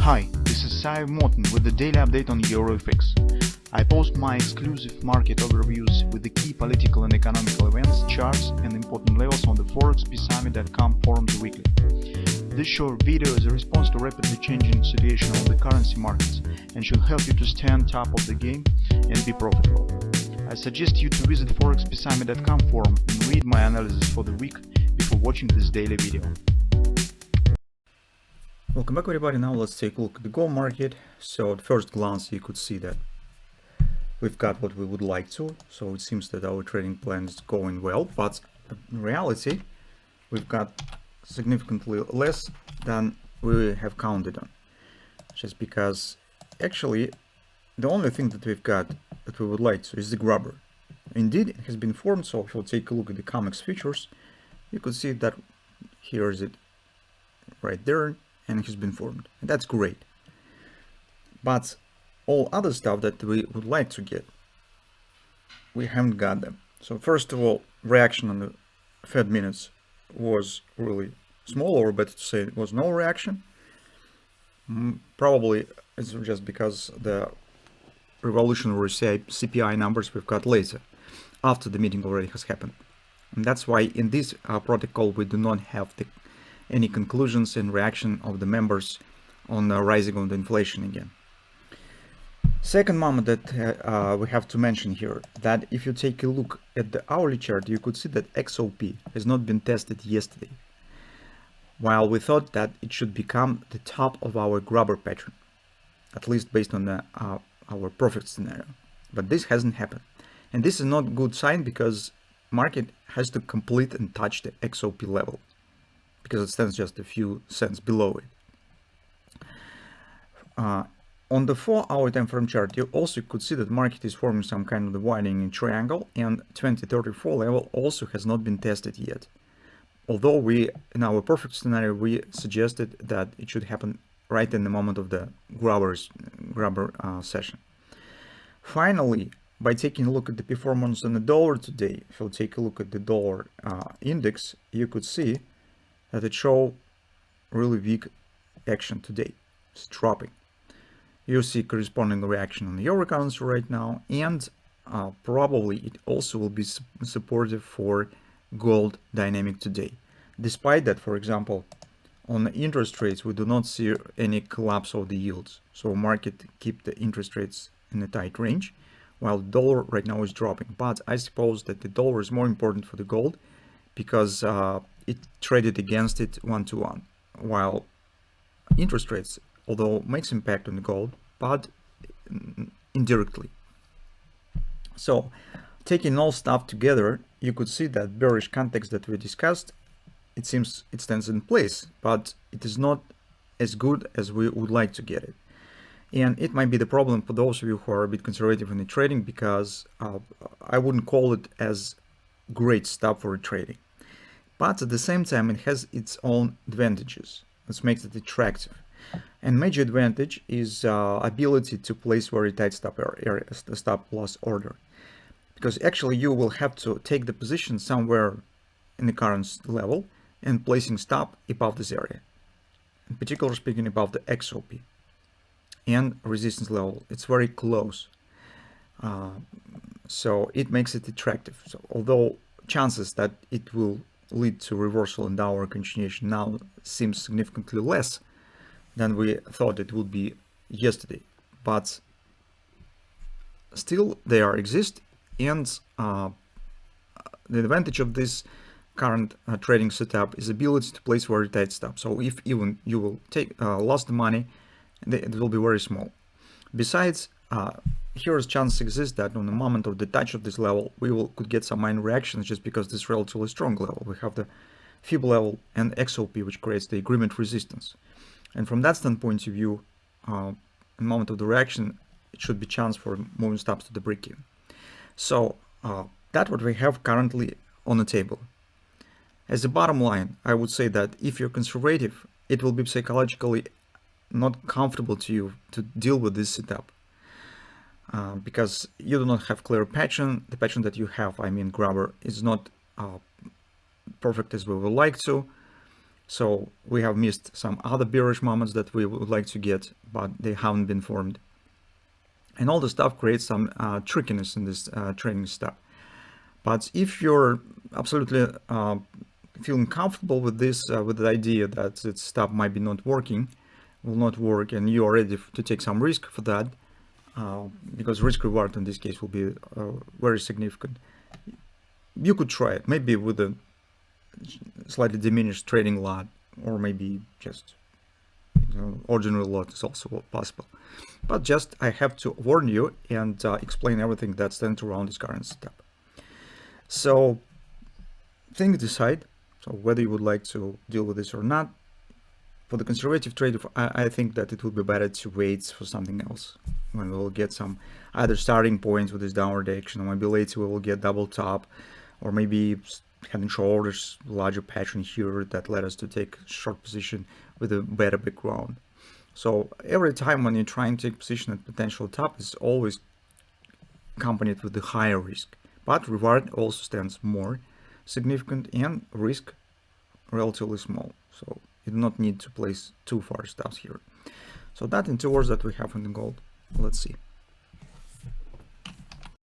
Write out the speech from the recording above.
Hi, this is Sive Morten with the daily update on EuroFX. I post my exclusive market overviews with the key political and economical events, charts and important levels on the ForexPeaceArmy.com forums weekly. This short video is a response to rapidly changing situation on the currency markets and should help you to stay on top of the game and be profitable. I suggest you to visit ForexPeaceArmy.com forum and read my analysis for the week before watching this daily video. Welcome back everybody. Now let's take a look at the gold market. So at first glance you could see that we've got what we would like to. So it seems that our trading plan is going well, but in reality we've got significantly less than we have counted on. Just because actually the only thing that we've got that we would like to is the grubber. Indeed, it has been formed. So if you take a look at the COMEX futures, you could see that here is it right there, and it has been formed, and that's great. But all other stuff that we would like to get, we haven't got them. So first of all, reaction on the Fed minutes was really small, or better to say, it was no reaction. Probably it's just because the revolutionary CPI numbers we've got later, after the meeting already has happened. And that's why in this protocol we do not have any conclusions and reaction of the members on the rising of the inflation again. Second moment that we have to mention here, that if you take a look at the hourly chart, you could see that XOP has not been tested yesterday, while we thought that it should become the top of our grubber pattern, at least based on our profit scenario. But this hasn't happened, and this is not a good sign, because market has to complete and touch the XOP level, because it stands just a few cents below it. On the 4-hour time frame chart, you also could see that market is forming some kind of the widening triangle, and 2034 level also has not been tested yet. Although we, in our perfect scenario, we suggested that it should happen right in the moment of the grubber session. Finally, by taking a look at the performance on the dollar today, if you take a look at the dollar index, you could see that it show really weak action today. It's dropping. You see corresponding reaction on the euro currency right now, and probably it also will be supportive for gold dynamic today. Despite that, for example, on the interest rates, we do not see any collapse of the yields. So market keep the interest rates in a tight range, while the dollar right now is dropping. But I suppose that the dollar is more important for the gold, because it traded against it 1-to-1, while interest rates, although makes impact on the gold, but indirectly. So taking all stuff together, you could see that bearish context that we discussed, it seems it stands in place, but it is not as good as we would like to get it. And it might be the problem for those of you who are a bit conservative in the trading, because I wouldn't call it as great stuff for trading. But at the same time, it has its own advantages. This makes it attractive. And major advantage is ability to place very tight stop loss order. Because actually you will have to take the position somewhere in the current level and placing stop above this area. In particular speaking, above the XOP and resistance level. It's very close. So it makes it attractive. So although chances that it will lead to reversal and downward continuation now seems significantly less than we thought it would be yesterday, but still they exist. And the advantage of this current trading setup is ability to place very tight stop. So if even you will take lost the money, it will be very small. Besides, here's chance exists that on the moment of the touch of this level, we could get some minor reactions, just because this relatively strong level. We have the FIB level and XOP, which creates the agreement resistance. And from that standpoint of view, in the moment of the reaction, it should be chance for moving stops to the break-even. So that's what we have currently on the table. As a bottom line, I would say that if you're conservative, it will be psychologically not comfortable to you to deal with this setup. Because you do not have clear pattern. The pattern that you have, I mean grubber, is not perfect as we would like to. So we have missed some other bearish moments that we would like to get, but they haven't been formed. And all the stuff creates some trickiness in this trading step. But if you're absolutely feeling comfortable with this, with the idea that this stuff might be not working, will not work, and you are ready to take some risk for that, because risk reward in this case will be very significant, you could try it, maybe with a slightly diminished trading lot, or maybe just ordinary lot is also possible. But just I have to warn you and explain everything that stands around this current step. So decide whether you would like to deal with this or not. For the conservative trader, I think that it would be better to wait for something else, when we will get some either starting points with this downward direction, or maybe later we will get double top, or maybe head and shoulders, larger pattern here that led us to take short position with a better background. So every time when you're trying to take position at potential top, is always accompanied with the higher risk, but reward also stands more significant and risk relatively small. So you do not need to place too far stuff here. So that in 2 words that we have in the gold. Let's see.